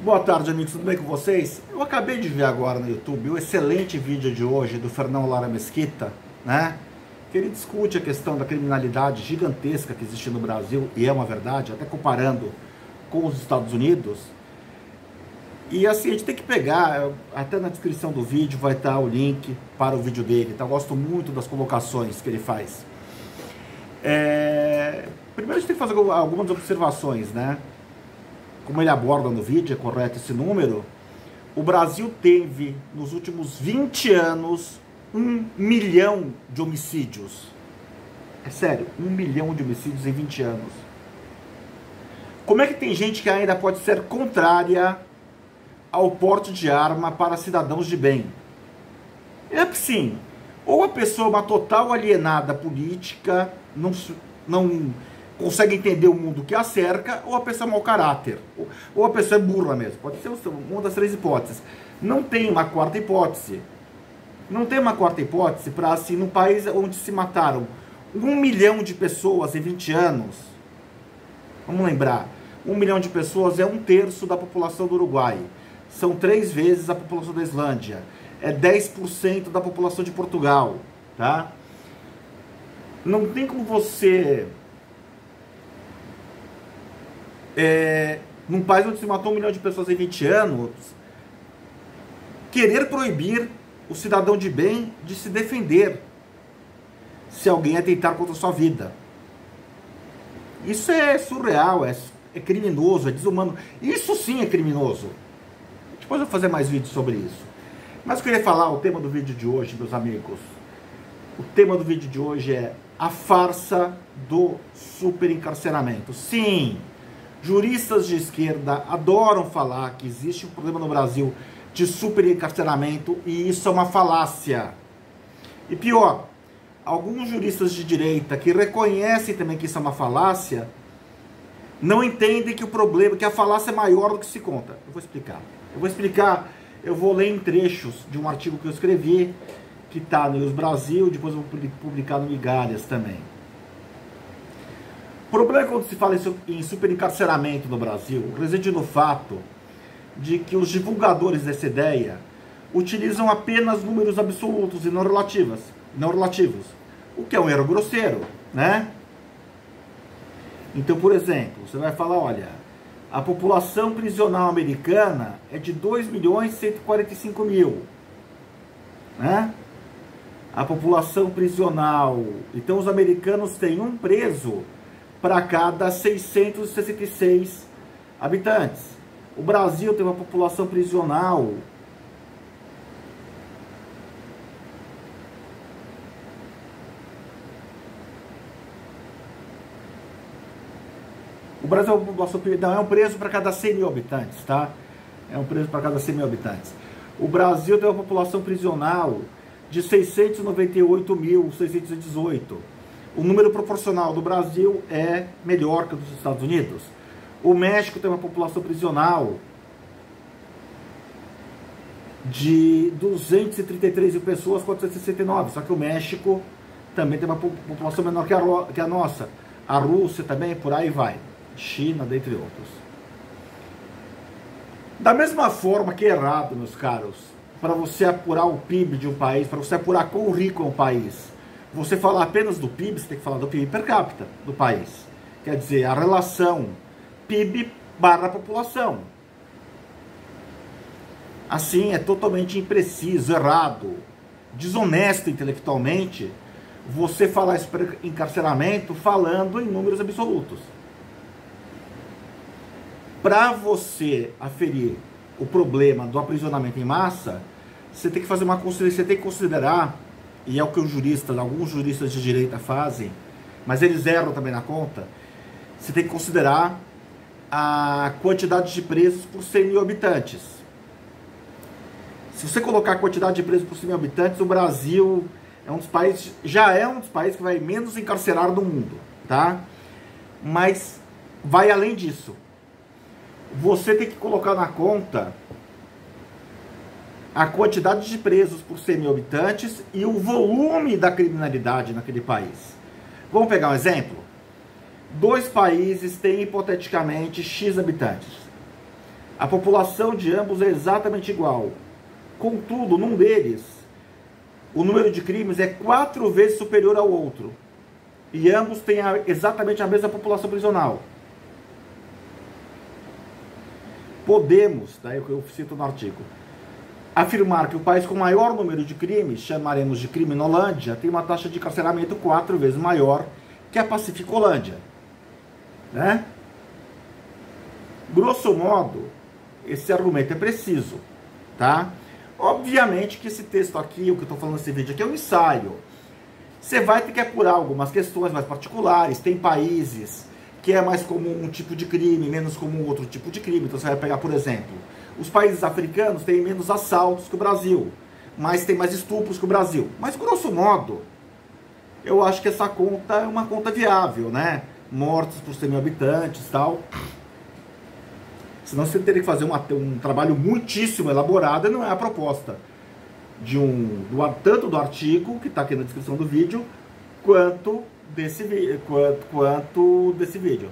Boa tarde, amigos, tudo bem com vocês? Eu acabei de ver agora no YouTube o excelente vídeo de hoje do Fernão Lara Mesquita, né? Que ele discute a questão da criminalidade gigantesca que existe no Brasil, e é uma verdade, até comparando com os Estados Unidos. E assim, a gente tem que pegar, até na descrição do vídeo vai estar o link para o vídeo dele, tá? Eu gosto muito das colocações que ele faz. Primeiro a gente tem que fazer algumas observações, né? Como ele aborda no vídeo, é correto esse número, o Brasil teve, nos últimos 20 anos, 1 milhão de homicídios. É sério, 1 milhão de homicídios em 20 anos. Como é que tem gente que ainda pode ser contrária ao porte de arma para cidadãos de bem? É que sim, ou a pessoa é uma total alienada política, não consegue entender o mundo que a cerca, ou a pessoa é mau caráter, ou a pessoa é burra mesmo. Pode ser uma das três hipóteses. Não tem uma quarta hipótese. Não tem uma quarta hipótese para, assim, num país onde se mataram 1 milhão de pessoas em 20 anos. Vamos lembrar, 1 milhão de pessoas é 1/3 da população do Uruguai. São 3 vezes a população da Islândia. É 10% da população de Portugal, tá? Não tem como você... num país onde se matou 1 milhão de pessoas em 20 anos, querer proibir o cidadão de bem de se defender se alguém atentar contra a sua vida. Isso é surreal, é criminoso, é desumano. Isso sim é criminoso. Depois eu vou fazer mais vídeos sobre isso. Mas eu queria falar o tema do vídeo de hoje, meus amigos. O tema do vídeo de hoje é a farsa do superencarceramento. Sim, juristas de esquerda adoram falar que existe um problema no Brasil de superencarceramento e isso é uma falácia. E pior, alguns juristas de direita que reconhecem também que isso é uma falácia, não entendem que o problema, que a falácia é maior do que se conta. Eu vou explicar, eu vou ler em trechos de um artigo que eu escrevi, que está no News Brasil, depois eu vou publicar no Migalhas também. O problema é quando se fala em superencarceramento no Brasil, reside no fato de que os divulgadores dessa ideia utilizam apenas números absolutos e não relativos, o que é um erro grosseiro, né? Então, por exemplo, você vai falar, olha, a população prisional americana é de 2.145.000, né? A população prisional, então os americanos têm um preso para cada 666 habitantes. O Brasil tem uma população prisional não, é um preso para cada 100 mil habitantes, tá? É um preso para cada 100 mil habitantes. O Brasil tem uma população prisional de 698.618. O número proporcional do Brasil é melhor que o dos Estados Unidos. O México tem uma população prisional de 233 mil pessoas, 469. Só que o México também tem uma população menor que a nossa. A Rússia também, por aí vai. China, dentre outros. Da mesma forma que é errado, meus caros, para você apurar o PIB de um país, para você apurar quão rico é um país, você falar apenas do PIB, você tem que falar do PIB per capita do país. Quer dizer, a relação PIB barra população. Assim, é totalmente impreciso, errado, desonesto intelectualmente você falar esse encarceramento falando em números absolutos. Para você aferir o problema do aprisionamento em massa, você tem que fazer você tem que considerar, e é o que alguns juristas de direita fazem, mas eles erram também na conta, você tem que considerar a quantidade de presos por 100 mil habitantes. Se você colocar a quantidade de presos por 100 mil habitantes, o Brasil é um dos países, já é um dos países que vai menos encarcerar do mundo, tá? Mas vai além disso. Você tem que colocar na conta a quantidade de presos por 100 mil habitantes e o volume da criminalidade naquele país. Vamos pegar um exemplo? 2 países têm hipoteticamente X habitantes. A população de ambos é exatamente igual. Contudo, num deles, o número de crimes é 4 vezes superior ao outro. E ambos têm exatamente a mesma população prisional. Podemos, daí eu cito no artigo, afirmar que o país com maior número de crimes, chamaremos de Criminolândia, tem uma taxa de encarceramento 4 vezes maior que a Pacificolândia. Né? Grosso modo, esse argumento é preciso, tá? Obviamente que esse texto aqui, o que eu estou falando nesse vídeo aqui é um ensaio. Você vai ter que apurar algumas questões mais particulares. Tem países que é mais comum um tipo de crime, menos comum outro tipo de crime. Então você vai pegar, por exemplo, os países africanos têm menos assaltos que o Brasil, mas tem mais estupros que o Brasil. Mas, grosso modo, eu acho que essa conta é uma conta viável, né? Mortes por 100 mil habitantes e tal. Senão você teria que fazer um trabalho muitíssimo elaborado, e não é a proposta de tanto do artigo, que está aqui na descrição do vídeo, quanto desse vídeo.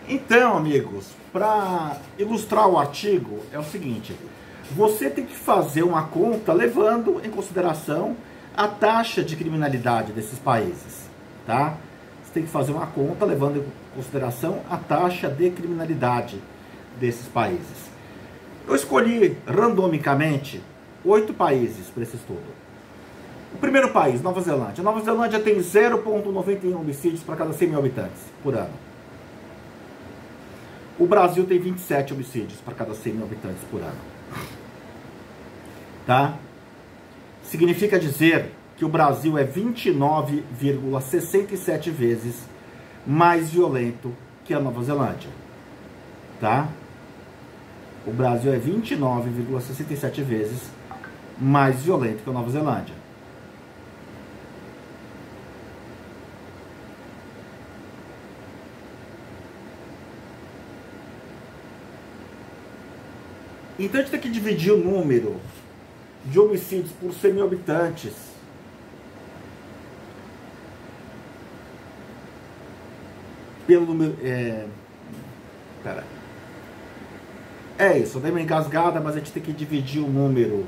Então, amigos, para ilustrar o artigo, é o seguinte: você tem que fazer uma conta levando em consideração a taxa de criminalidade desses países, tá? Você tem que fazer uma conta levando em consideração a taxa de criminalidade desses países. Eu escolhi randomicamente 8 países para esse estudo. O primeiro país, Nova Zelândia. Nova Zelândia tem 0,91 homicídios para cada 100 mil habitantes por ano. O Brasil tem 27 homicídios para cada 100 mil habitantes por ano. Tá? Significa dizer que o Brasil é 29,67 vezes mais violento que a Nova Zelândia. Tá? O Brasil é 29,67 vezes mais violento que a Nova Zelândia. Então a gente tem que dividir o número de homicídios por 100 mil habitantes. Pelo número... É isso, eu dei uma engasgada, mas a gente tem que dividir o número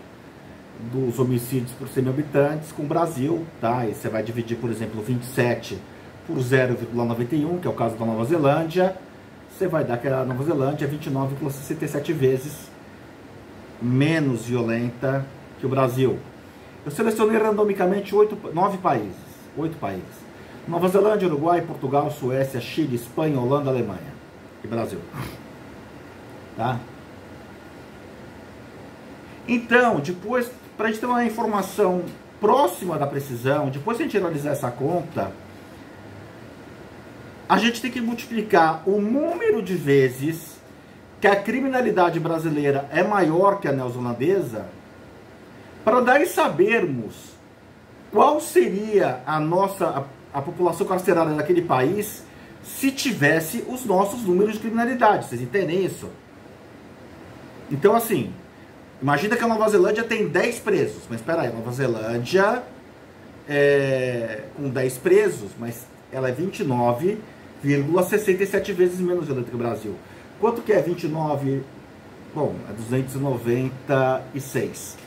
dos homicídios por 100 mil habitantes com o Brasil, tá? E você vai dividir, por exemplo, 27 por 0,91, que é o caso da Nova Zelândia. Você vai dar que a Nova Zelândia é 29,67 vezes menos violenta que o Brasil. Eu selecionei randomicamente 8 países. Nova Zelândia, Uruguai, Portugal, Suécia, Chile, Espanha, Holanda, Alemanha e Brasil. Tá? Então, depois, para a gente ter uma informação próxima da precisão, depois que a gente realizar essa conta, a gente tem que multiplicar o número de vezes que a criminalidade brasileira é maior que a neozelandesa, para daí sabermos qual seria a população carcerária daquele país se tivesse os nossos números de criminalidade. Vocês entendem isso? Então, assim, imagina que a Nova Zelândia tem 10 presos. Mas espera aí, a Nova Zelândia com 10 presos, mas ela é 29,67 vezes menos violenta que o Brasil. Quanto que é 29? Bom, é 296.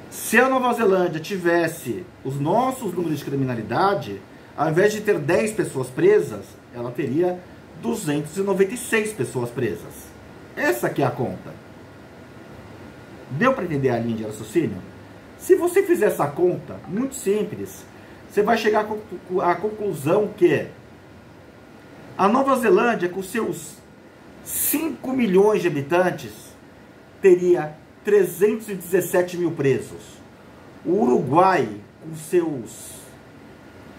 Se a Nova Zelândia tivesse os nossos números de criminalidade, ao invés de ter 10 pessoas presas, ela teria 296 pessoas presas. Essa aqui é a conta. Deu para entender a linha de raciocínio? Se você fizer essa conta, muito simples, você vai chegar à conclusão que a Nova Zelândia, com seus 5 milhões de habitantes, teria 317 mil presos. O Uruguai, com seus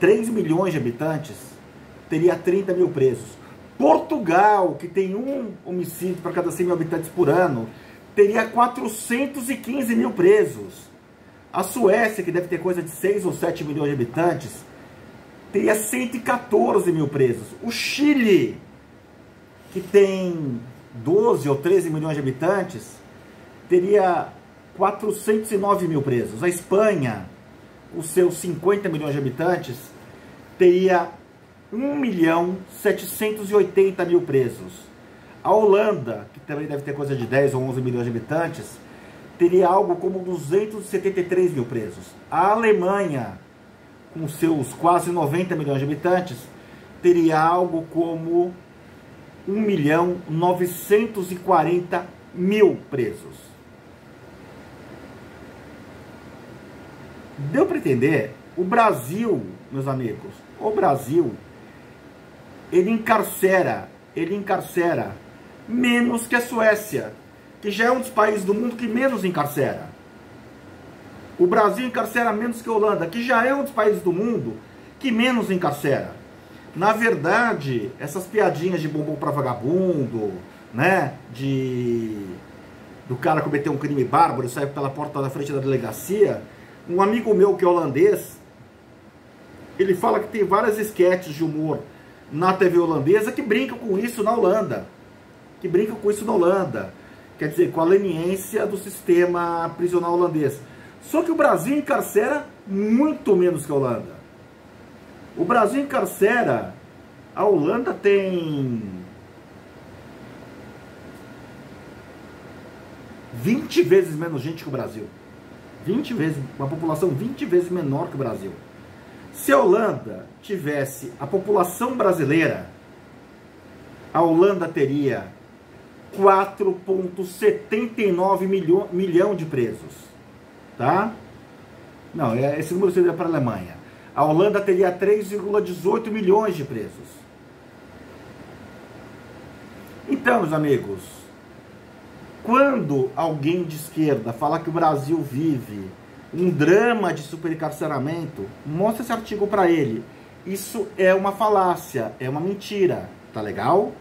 3 milhões de habitantes, teria 30 mil presos. Portugal, que tem um homicídio para cada 100 mil habitantes por ano, teria 415 mil presos. A Suécia, que deve ter coisa de 6 ou 7 milhões de habitantes, teria 114 mil presos. O Chile, que tem 12 ou 13 milhões de habitantes, teria 409 mil presos. A Espanha, com seus 50 milhões de habitantes, teria 1.780.000 presos. A Holanda, que também deve ter coisa de 10 ou 11 milhões de habitantes, teria algo como 273 mil presos. A Alemanha, com seus quase 90 milhões de habitantes, teria algo como 1.940.000 presos. Deu para entender? O Brasil, meus amigos, o Brasil, ele encarcera menos que a Suécia, que já é um dos países do mundo que menos encarcera. O Brasil encarcera menos que a Holanda, que já é um dos países do mundo que menos encarcera. Na verdade, essas piadinhas de bombom para vagabundo, né, do cara cometer um crime bárbaro e sair pela porta da frente da delegacia, um amigo meu que é holandês, ele fala que tem várias esquetes de humor na TV holandesa que brincam com isso na Holanda. Quer dizer, com a leniência do sistema prisional holandês. Só que o Brasil encarcera muito menos que a Holanda. O Brasil encarcera... A Holanda tem 20 vezes menos gente que o Brasil. 20 vezes, uma população 20 vezes menor que o Brasil. Se a Holanda tivesse a população brasileira, a Holanda teria 4,79 milhão de presos. Tá? Não, esse número seria para a Alemanha. A Holanda teria 3,18 milhões de presos. Então, meus amigos, quando alguém de esquerda fala que o Brasil vive um drama de superencarceramento, mostra esse artigo para ele. Isso é uma falácia, é uma mentira, tá legal?